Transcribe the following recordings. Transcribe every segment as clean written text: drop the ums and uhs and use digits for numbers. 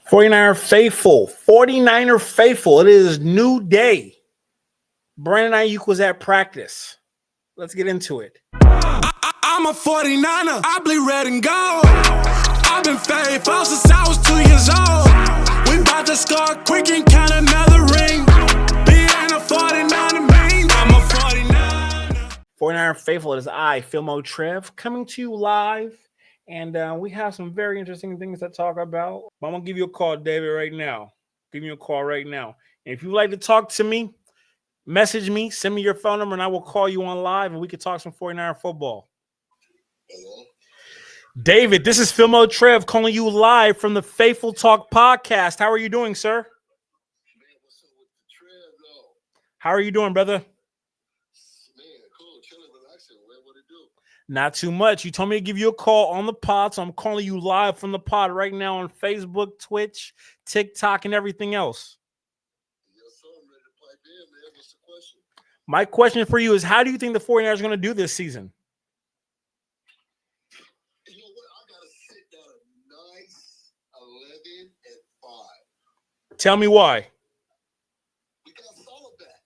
49er faithful. 49er faithful. It is new day. Brandon Ayuk was at practice. Let's get into it. I'm a 49er. I bleed red and gold. I've been faithful since I was 2 years old. We about to score quick and count another ring. Being a 49er mean I'm a 49er. 49er faithful. It is I, Filmo Trev, coming to you live. And we have some very interesting things to talk about. I'm going to give you a call, David, right now. Give me a call right now. And if you'd like to talk to me, message me, send me your phone number, and I will call you on live, and we can talk some 49er football. Hello? David, this is Filmo Trev calling you live from the Faithful Talk podcast. How are you doing, sir? Man, what's up with the Trev, though? How are you doing, brother? Man, cool, chilling, relaxing. What it do? Not too much. You told me to give you a call on the pod, so I'm calling you live from the pod right now on Facebook, Twitch, TikTok, and everything else. Yes, sir. I'm ready to pipe in, man. What's the question? My question for you is, how do you think the 49ers are going to do this season? You know what? I got to sit down a nice 11-5. Tell me why. We got solid back.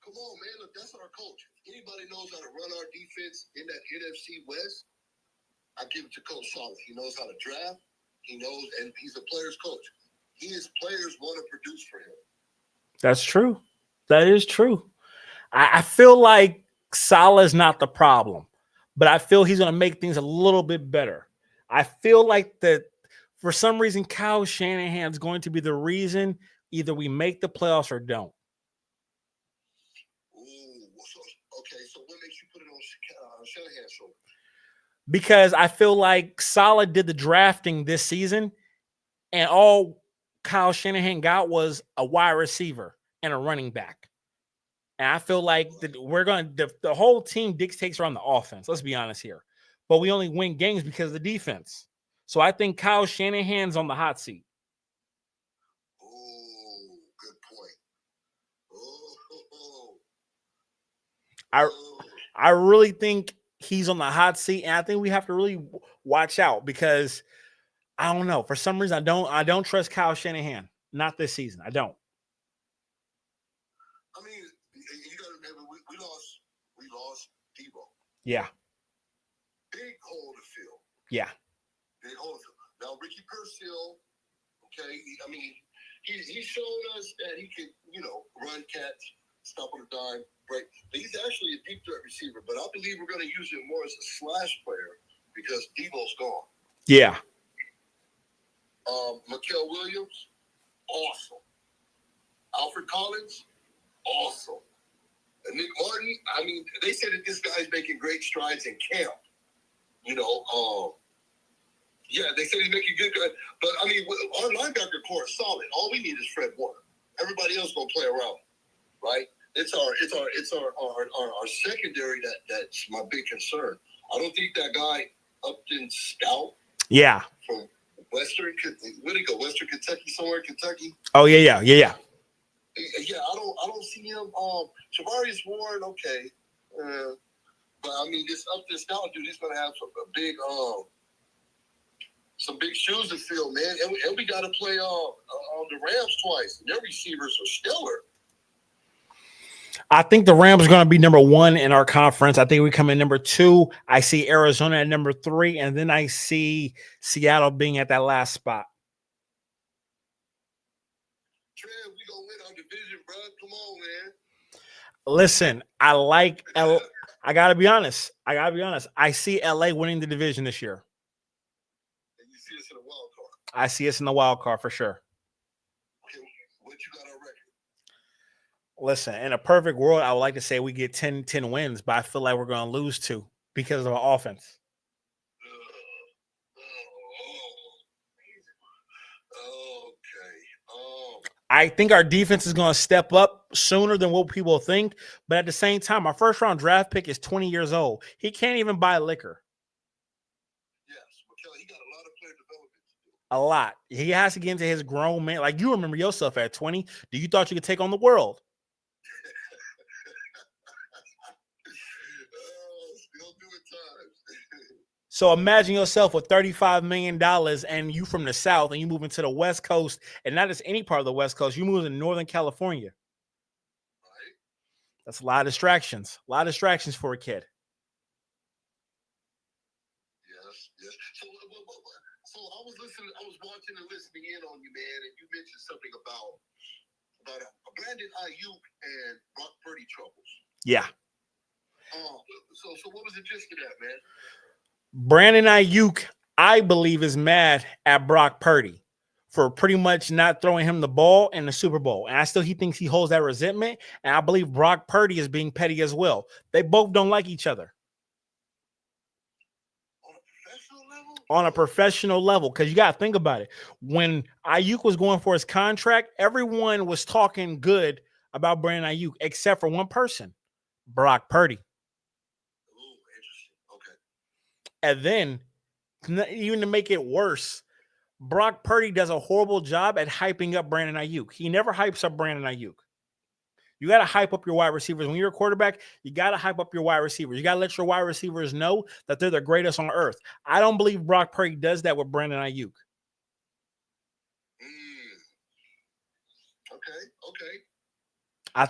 Come on, man. Look, that's our coach. Anybody knows how to run our defense in that NFC West, I give it to Coach Solid. He knows how to draft. He knows, and he's a player's coach. His players want to produce for him. That's true. That is true. I feel like Salah's not the problem, but I feel he's going to make things a little bit better. I feel like that for some reason, Kyle Shanahan's going to be the reason either we make the playoffs or don't. Okay, so what makes you put it on Shanahan's shoulder? Because I feel like Salah did the drafting this season, and all Kyle Shanahan got was a wide receiver and a running back. And I feel like the whole team dictates around the offense. Let's be honest here. But we only win games because of the defense. So I think Kyle Shanahan's on the hot seat. Oh, good point. I really think he's on the hot seat, and I think we have to really watch out because I don't know. For some reason, I don't trust Kyle Shanahan. Not this season. I don't. I mean, you got to remember we lost Debo. Yeah. Big hole to fill. Yeah. Big hole to fill. Now Ricky Purcell, okay. I mean, he's shown us that he can, run, catch, stop on a dime, break. But he's actually a deep threat receiver. But I believe we're going to use him more as a slash player because Debo's gone. Yeah. Mikael Williams, awesome. Alfred Collins, awesome. And Nick Martin, I mean, they said that this guy's making great strides in camp. Yeah, they said he's making good. But I mean, our linebacker core is solid. All we need is Fred Warner. Everybody else gonna play around, right? It's our secondary that's my big concern. I don't think that guy Upton Scout. Yeah. From Western, where'd he go? Western Kentucky, somewhere in Kentucky. Oh yeah. Yeah, I don't see him. Shavarius Warren, okay, but I mean, this Upton Scout dude, he's gonna have some big shoes to fill, man. And we got to play the Rams twice. Their receivers are stellar. I think the Rams are going to be number 1 in our conference. I think we come in number 2. I see Arizona at number 3, and then I see Seattle being at that last spot. Trev, we gonna win our division, bro. Come on, man. Listen, I gotta be honest. I see LA winning the division this year. And you see us in a wild card. I see us in the wild card for sure. Okay, what you got on record? Listen, in a perfect world, I would like to say we get 10 wins, but I feel like we're going to lose 2 because of our offense. Okay. I think our defense is going to step up sooner than what people think, but at the same time, our first-round draft pick is 20 years old. He can't even buy liquor. Yes, Kelly, he got a lot of player development to do. A lot. He has to get into his grown man. Like, you remember yourself at 20. You thought you could take on the world. Still doing times. So imagine yourself with $35 million and you from the South and you move into the West Coast, and not just any part of the West Coast, you move to Northern California. Right? That's a lot of distractions. A lot of distractions for a kid. Yes. So I was watching and listening in on you, man, and you mentioned something about Brandon Ayuk and Brock Purdy troubles. Yeah. So what was the gist of that, man? Brandon Ayuk, I believe, is mad at Brock Purdy for pretty much not throwing him the ball in the Super Bowl. And he thinks he holds that resentment. And I believe Brock Purdy is being petty as well. They both don't like each other. On a professional level, because you got to think about it. When Ayuk was going for his contract, everyone was talking good about Brandon Ayuk, except for one person, Brock Purdy. Oh, interesting. Okay. And then, even to make it worse, Brock Purdy does a horrible job at hyping up Brandon Ayuk. He never hypes up Brandon Ayuk. You got to hype up your wide receivers. When you're a quarterback, you got to hype up your wide receivers. You got to let your wide receivers know that they're the greatest on earth. I don't believe Brock Purdy does that with Brandon Ayuk. Okay. I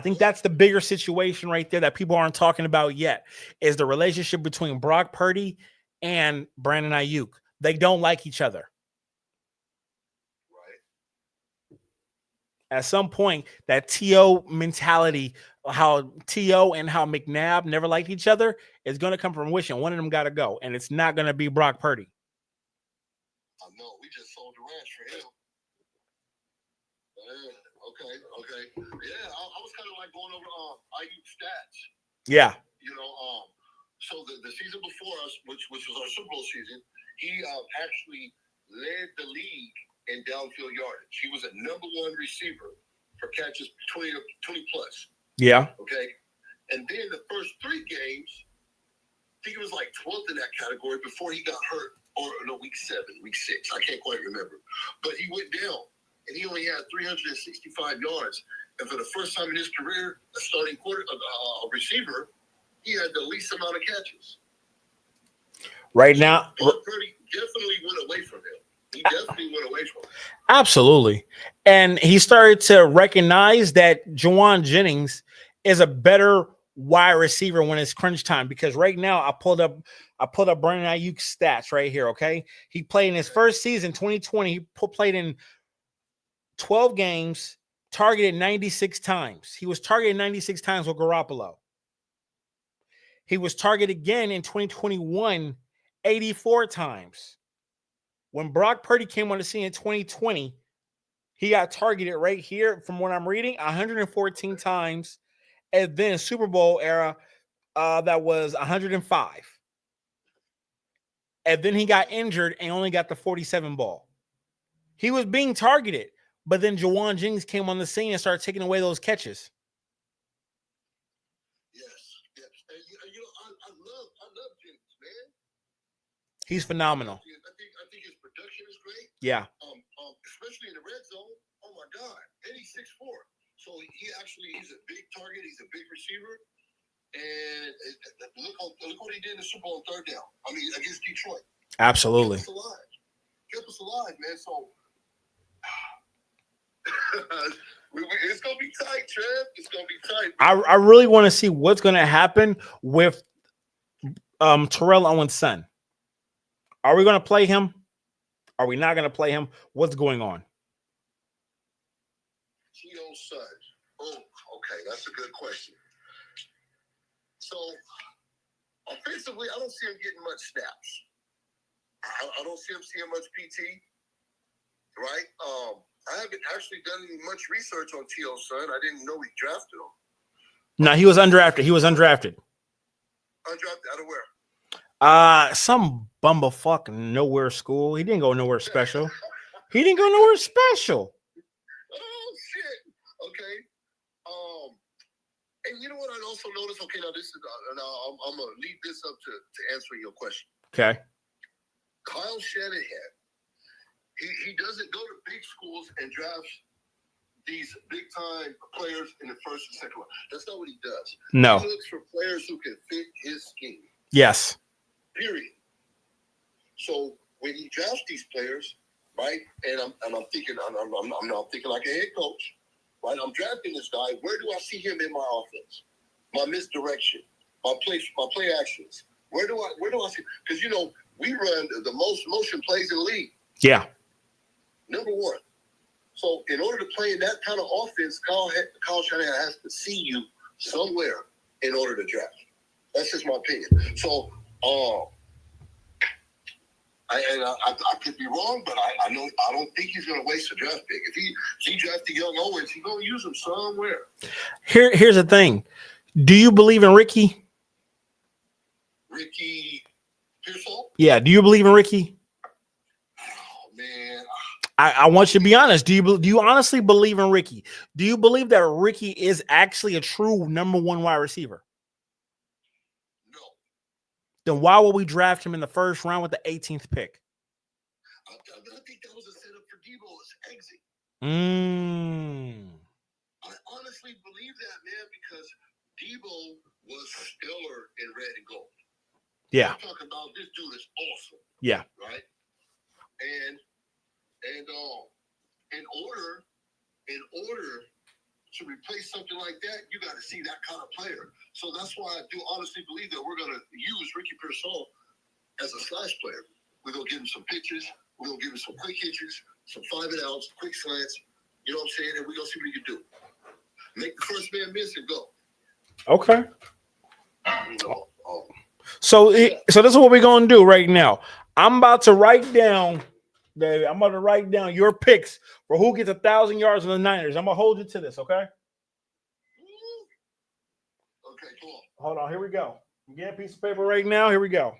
think that's the bigger situation right there that people aren't talking about yet, is the relationship between Brock Purdy and Brandon Ayuk. They don't like each other. At some point, that T.O. mentality, how T.O. and how McNabb never liked each other, is going to come from wishing. One of them got to go, and it's not going to be Brock Purdy. I know. We just sold the ranch for him. Okay. Yeah, I was kind of like going over IU stats. Yeah. So the season before us, which was our Super Bowl season, he actually led the league in downfield yardage. He was a number one receiver for catches 20 plus. Yeah. Okay. And then the first 3 games, I think it was like 12th in that category before he got hurt, or no, week 6. I can't quite remember. But he went down, and he only had 365 yards. And for the first time in his career, a starting receiver, he had the least amount of catches. Right now, Purdy definitely went away from him. Absolutely. And he started to recognize that Juwan Jennings is a better wide receiver when it's crunch time, because right now I pulled up Brandon Ayuk's stats right here. Okay. He played in his first season, 2020. He played in 12 games, targeted 96 times. He was targeted 96 times with Garoppolo. He was targeted again in 2021, 84 times. When Brock Purdy came on the scene in 2020, he got targeted right here, from what I'm reading, 114 times. And then Super Bowl era, that was 105. And then he got injured and only got the 47 ball. He was being targeted, but then Juwan Jennings came on the scene and started taking away those catches. Yes. And I love Jennings, man. He's phenomenal. I think his production is great. Yeah. Especially in the red zone. Oh my God. And he's 6'4". So he's a big target. He's a big receiver. And look what he did in the Super Bowl on 3rd down. I mean, against Detroit. Absolutely. Kept us alive, man. So it's gonna be tight, Trev. It's gonna be tight. I really want to see what's gonna happen with Terrell Owens' son. Are we gonna play him? Are we not gonna play him? What's going on? T.O.'s son. Oh, okay, that's a good question. So offensively, I don't see him getting much snaps. I don't see him seeing much PT. Right? I haven't actually done much research on T.O.'s son. I didn't know we drafted him. No, he was undrafted. Undrafted out of where? Some bumblefuck nowhere school. He didn't go nowhere special. Oh shit. Okay. And you know what I also noticed? Okay, now this is I'm gonna lead this up to answering your question. Okay. Kyle Shanahan. He doesn't go to big schools and drafts these big time players in the first and second round. That's not what he does. No. He looks for players who can fit his scheme. Yes. period. So when he drafts these players, right, and I'm thinking, I'm not thinking like a head coach, right? I'm drafting this guy. Where do I see him in my offense? My misdirection, my play actions. Where do I see? Because we run the most motion plays in the league. Yeah. Number one. So in order to play in that kind of offense, Kyle Shanahan has to see you somewhere in order to draft. That's just my opinion. So I could be wrong, but I don't think he's going to waste a draft pick. If he drafted young Owens, he's going to use him somewhere. Here's the thing. Do you believe in Ricky? Ricky Pearsall? Yeah. Do you believe in Ricky? Oh, man. I want you to be honest. Do you honestly believe in Ricky? Do you believe that Ricky is actually a true number one wide receiver? No. Then why would we draft him in the first round with the 18th pick? I think that was a setup for Debo's exit. I honestly believe that, man, because Debo was stellar in red and gold. Yeah. I'm talking about this dude is awesome. Yeah. Right? And in order to replace something like that, you got to see that kind of player. So that's why I do honestly believe that we're going to use Ricky Pearsall as a slash player. We're going to give him some pitches. We're going to give him some quick hitches, some 5 and outs, quick slants. You know what I'm saying? And we're going to see what he can do. Make the first man miss and go. Okay. So this is what we're going to do right now. I'm about to write down, David. I'm about to write down your picks for who gets 1,000 yards in the Niners. I'm going to hold you to this, okay? Okay, cool. Hold on. Here we go. I'm getting a piece of paper right now. Here we go.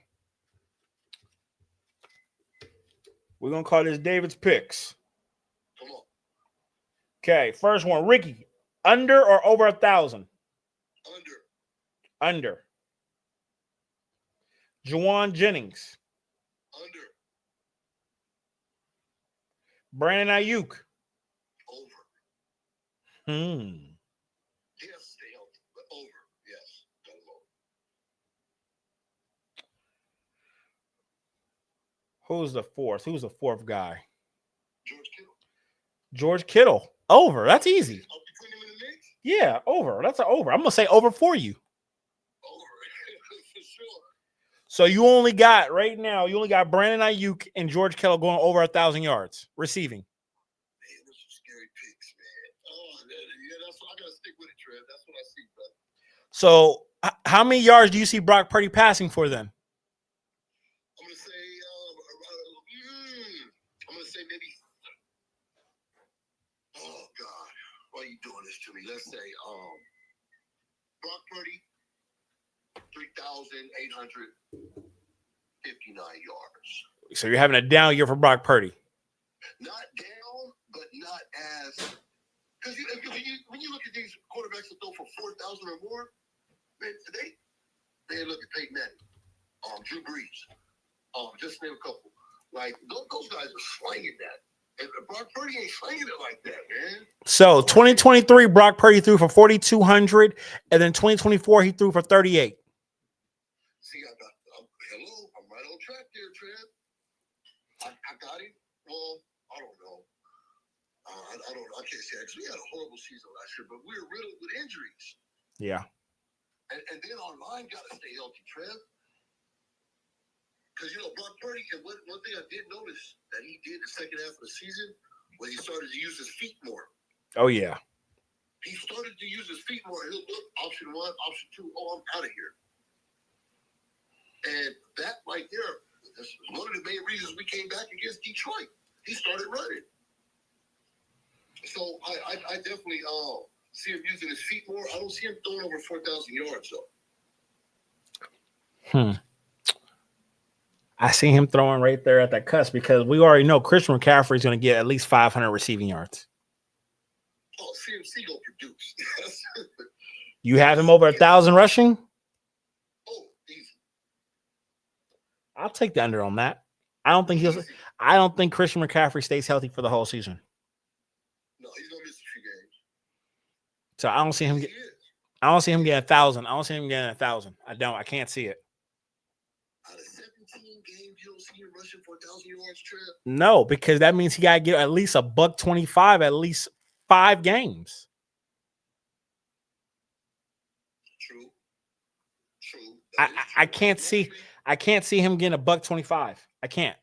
We're going to call this David's picks. Come on. Okay, first one. Ricky, under or over 1,000? Under. Juwan Jennings. Under. Brandon Ayuk. Over. Yes, stay healthy, but over. Yes, over. Who's the fourth? Who's the fourth guy? George Kittle. George Kittle. Over. That's easy. Between him and the mix? Yeah, over. That's an over. I'm going to say over for you. Over. For sure. So you only got Brandon Ayuk and George Kittle going over 1,000 yards receiving. Man, those are scary picks, man. Oh, yeah, that's what I got to stick with it, Trev. That's what I see, brother. So how many yards do you see Brock Purdy passing for then? I'm going to say maybe. Oh, God. Why are you doing this to me? Let's say Brock Purdy, 3,859 yards. So you're having a down year for Brock Purdy. Not down, but not as. Because when you look at these quarterbacks that throw for 4,000 or more, man, they look at Peyton Manning, Drew Brees, just name a couple. Like those guys are slanging that. And Brock Purdy ain't slanging it like that, man. So 2023, Brock Purdy threw for 4,200, and then 2024 he threw for 38. See, I'm right on track there, Trev. I got him. Well, I don't know. I don't know. I can't say that. We had a horrible season last year, but we were riddled with injuries. Yeah. And then our line got to stay healthy, Trev. Because, Brock Purdy, and one thing I did notice that he did the second half of the season when he started to use his feet more. Oh, yeah. He started to use his feet more. He'll look option 1, option 2. Oh, I'm out of here. And that right there, that's one of the main reasons we came back against Detroit. He started running. So I definitely see him using his feet more. I don't see him throwing over 4,000 yards, though. I see him throwing right there at that cusp because we already know Christian McCaffrey is going to get at least 500 receiving yards. Oh, CMC going to produce. You have him over 1,000 rushing? Oh, easy. I'll take the under on that. I don't think Christian McCaffrey stays healthy for the whole season. No, he's going to miss a few games. So I don't see him getting 1,000. I don't see him getting 1,000. I can't see it. Out of 17 rushing for 1,000 yards, Trev? No, because that means he got to get at least $125 at least 5 games. True. I can't see him getting $125. I can't.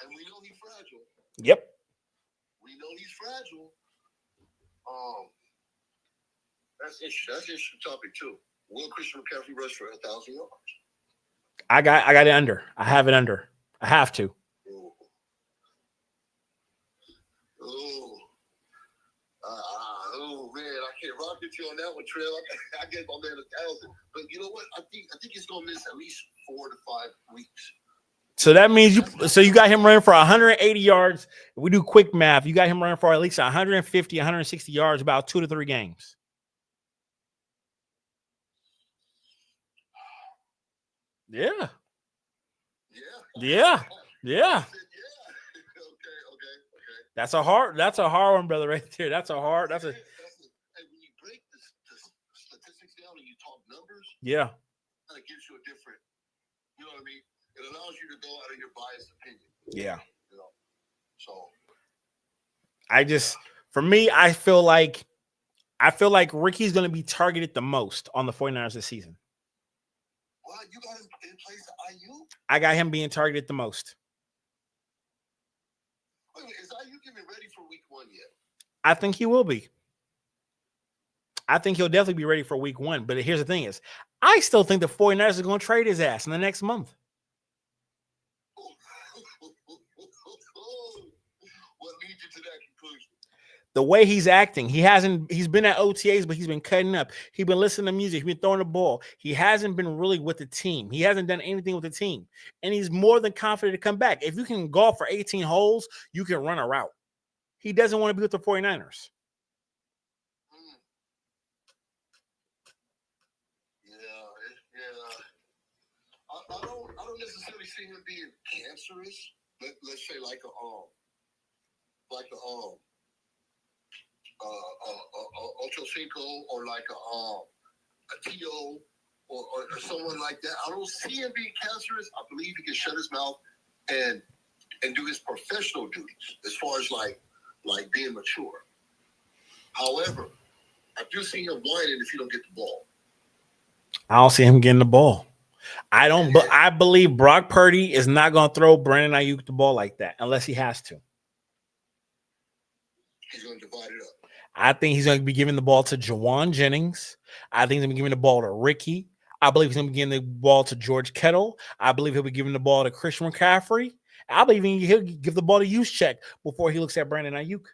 And we know he's fragile. Yep. We know he's fragile. That's interesting topic too. Will Christian McCaffrey rush for 1,000 yards? I got it under. I have it under. I have to. Oh man, I can't rock with you on that one, Trev. I get my man 1,000, but you know what? I think he's gonna miss at least 4 to 5 weeks. So that means you got him running for 180 yards. If we do quick math, you got him running for at least 150, 160 yards, about 2 to 3 games. Yeah. Yeah. Okay. That's a hard one, brother, right there. Hey, when you break the statistics down and you talk numbers, yeah. It gives you a different, you know what I mean? It allows you to go out of your biased opinion. Yeah. You know. So for me, I feel like Ricky's going to be targeted the most on the 49ers this season. Well, you got him in place of IU? I got him being targeted the most. Wait, is IU getting ready for week 1 yet? I think he will be. I think he'll definitely be ready for week 1. But here's the thing is, I still think the 49ers are going to trade his ass in the next month. What leads you to that conclusion? The way he's acting, he's been at OTAs, but he's been cutting up. He's been listening to music. He's been throwing the ball. He hasn't been really with the team. He hasn't done anything with the team. And he's more than confident to come back. If you can golf for 18 holes, you can run a route. He doesn't want to be with the 49ers. I don't necessarily see him being cancerous. Let's say like a Ocho Cinco or like a Tio or someone like that. I don't see him being cancerous. I believe he can shut his mouth and do his professional duties as far as like being mature. However, I do see him whining if you don't get the ball. I don't see him getting the ball. I believe Brock Purdy is not going to throw Brandon Ayuk the ball like that unless he has to. He's going to divide it up. I think he's going to be giving the ball to Jawan Jennings. I think he's going to be giving the ball to Ricky. I believe he's going to be giving the ball to George Kittle. I believe he'll be giving the ball to Christian McCaffrey. I believe he'll give the ball to Juszczyk before he looks at Brandon Ayuk.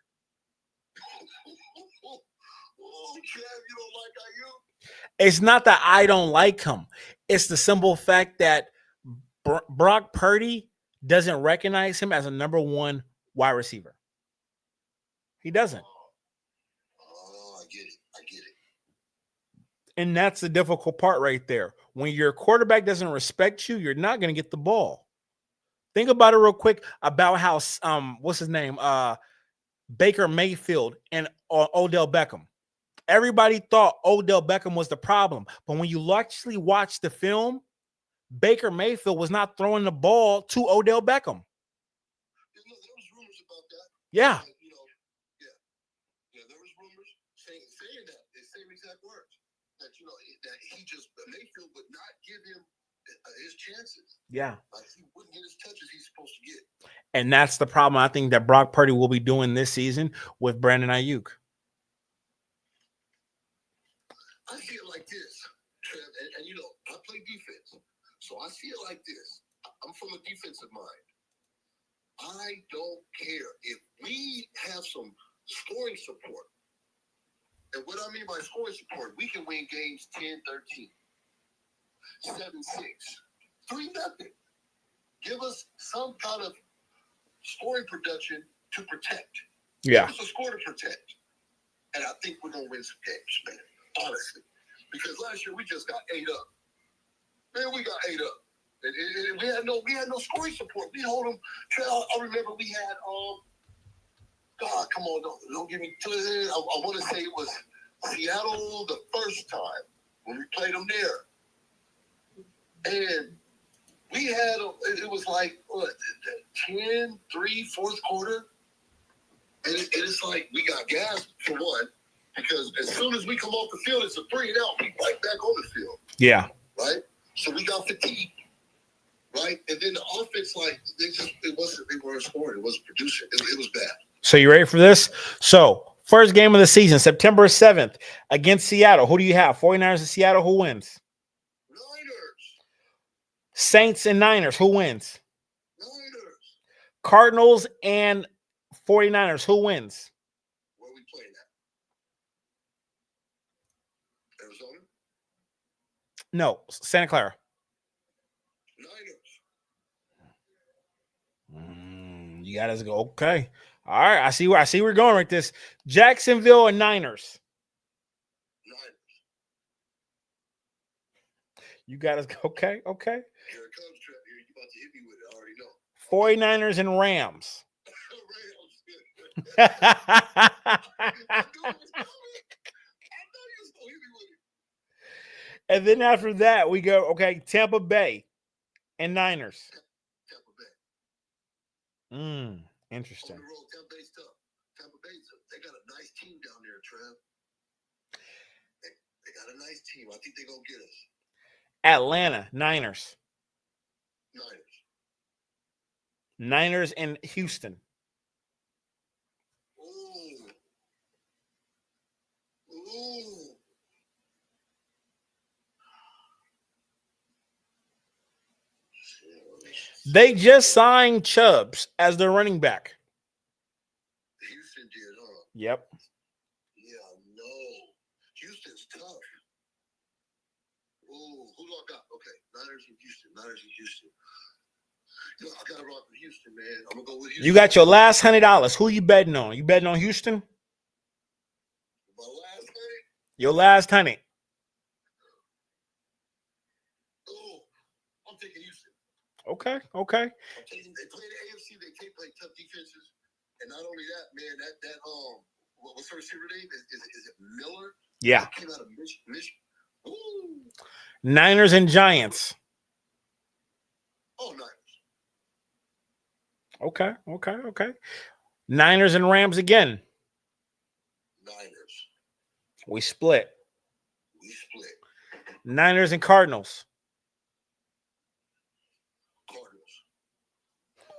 Oh, Trev, you don't like Ayuk? It's not that I don't like him. It's the simple fact that Brock Purdy doesn't recognize him as a number 1 wide receiver. He doesn't. Oh, I get it. And that's the difficult part right there. When your quarterback doesn't respect you, you're not going to get the ball. Think about it real quick about how, what's his name? Baker Mayfield and Odell Beckham. Everybody thought Odell Beckham was the problem. But when you actually watch the film, Baker Mayfield was not throwing the ball to Odell Beckham. There was rumors about that. Yeah. There was rumors saying that, the same exact words. That, that Mayfield would not give him his chances. Yeah. Like he wouldn't get his touches he's supposed to get. And that's the problem I think that Brock Purdy will be doing this season with Brandon Ayuk. I see it like this, Trev, and I play defense. So I see it like this. I'm from a defensive mind. I don't care if we have some scoring support. And what I mean by scoring support, we can win games 10-13, 7-6, 3-0. Give us some kind of scoring production to protect. Yeah. Give us a score to protect. And I think we're going to win some games, man. Honestly. Because last year we just got ate up. Man, we got ate up. And we had no scoring support. We hold them. I remember we had God, come on, don't give me. I want to say it was Seattle the first time when we played them there. And we had, it was like, what, 10, 3, fourth quarter. And it's like we got gas for one, because as soon as we come off the field, it's a 3 and out. We right back on the field. Yeah. Right? So we got fatigued. Right? And then the offense, like, they weren't scoring. It wasn't producing. It was bad. So you ready for this? So first game of the season, September 7th against Seattle. Who do you have? 49ers and Seattle. Who wins? Niners. Saints and Niners. Who wins? Niners. Cardinals and 49ers. Who wins? Where are we playing at? Arizona? No, Santa Clara. Niners. You got us go. Okay. All right. I see where we're going with this. Jacksonville and Niners. Niners. You got us. Okay. Okay. Here it comes, Trevor. You're about to hit me with it. I already know. 49ers and Rams. Rams. I knew it was coming. I know you was gonna hit me with it. And then after that, we go, okay, Tampa Bay and Niners. Tampa Bay. Interesting. On the road, Tampa Bay's tough. Tampa Bay's tough. They got a nice team down there, Trev. They got a nice team. I think they're going to get us. Atlanta, Niners. Niners. Niners and Houston. Ooh. Ooh. They just signed Chubbs as their running back. Houston did, huh? Yep. Yeah, no. Houston's tough. Ooh, who do I got? Okay, Niners and Houston. Yo, I got to rock with Houston, man. I'm going to go with Houston. You got your last $100. Who you betting on? You betting on Houston? My last name? Your last $100. Oh, I'm taking Houston. Okay. They play the AFC. They play tough defenses, and not only that, man. That what's her receiver name? Is it Miller? Yeah. He came out of Michigan. Ooh. Niners and Giants. Oh, Niners. Okay. Niners and Rams again. Niners. We split. split. Niners and Cardinals. Cardinals.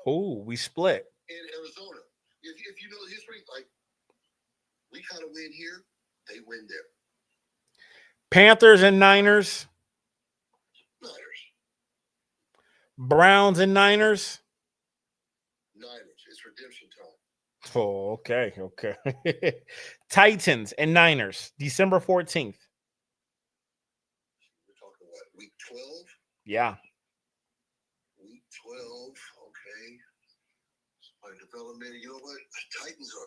Oh, we split. In Arizona. If you know the history, like, we kind of win here, they win there. Panthers and Niners. Niners. Browns and Niners. Niners. It's redemption time. Oh, okay. Titans and Niners, December 14th. We're talking what, week 12? Yeah. Week 12, okay. My development, you know what? Titans are,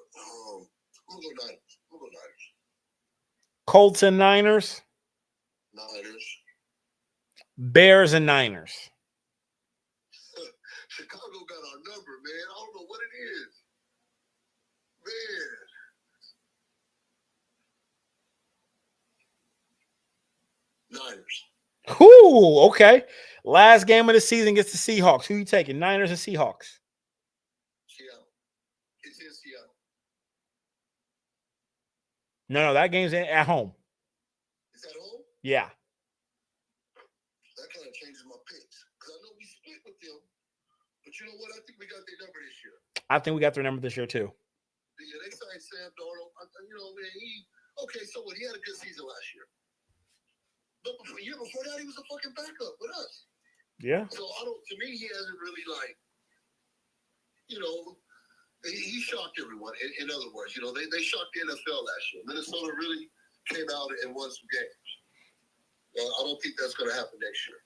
I'm going to go Niners. Colts and Niners. Niners. Bears and Niners. Chicago got our number, man. I don't know what it is. Man. Niners. Ooh, okay. Last game of the season gets the Seahawks. Who you taking? Niners and Seahawks? Seattle. It's in Seattle. No, that game's at home. Is that home? Yeah. That kind of changes my picks. Because I know we split with them. But you know what? I think we got their number this year. I think we got their number this year, too. Yeah, they signed Sam Darnold. You know, man, okay, so what? He had a good season last year. But the year before that, he was a fucking backup with us. Yeah. So, to me, he hasn't really, like, you know, he shocked everyone. In other words, you know, they shocked the NFL last year. Minnesota really came out and won some games. I don't think that's going to happen next year.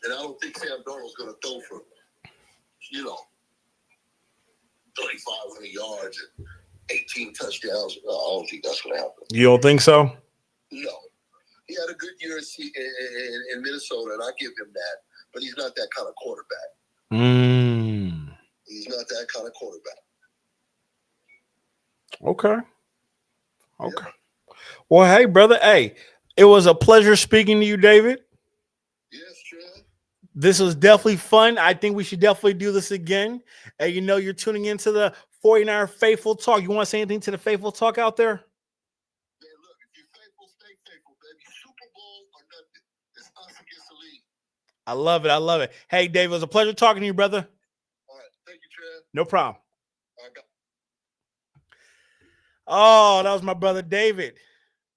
And I don't think Sam Darnold's going to throw for, 3,500 yards and 18 touchdowns. I don't think that's going to happen. You don't think so? No. He had a good year in Minnesota, and I give him that. But he's not that kind of quarterback. He's not that kind of quarterback. Okay. Yeah. Well, hey, brother. Hey, it was a pleasure speaking to you, David. Yeah, This was definitely fun. I think we should definitely do this again. And you know, you're tuning into the 49er Faithful Talk. You want to say anything to the Faithful Talk out there? Man, look, if you're faithful, stay faithful, baby. Super Bowl or nothing. It's us against the league. I love it. I love it. Hey, Dave, it was a pleasure talking to you, brother. All right. Thank you, Trev. No problem. All right, Oh, that was my brother, David.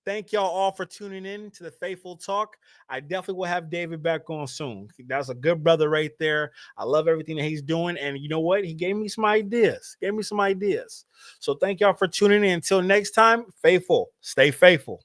Thank y'all all for tuning in to the Faithful Talk. I definitely will have David back on soon. That's a good brother right there. I love everything that he's doing. And you know what? He gave me some ideas. So thank y'all for tuning in. Until next time, faithful. Stay faithful.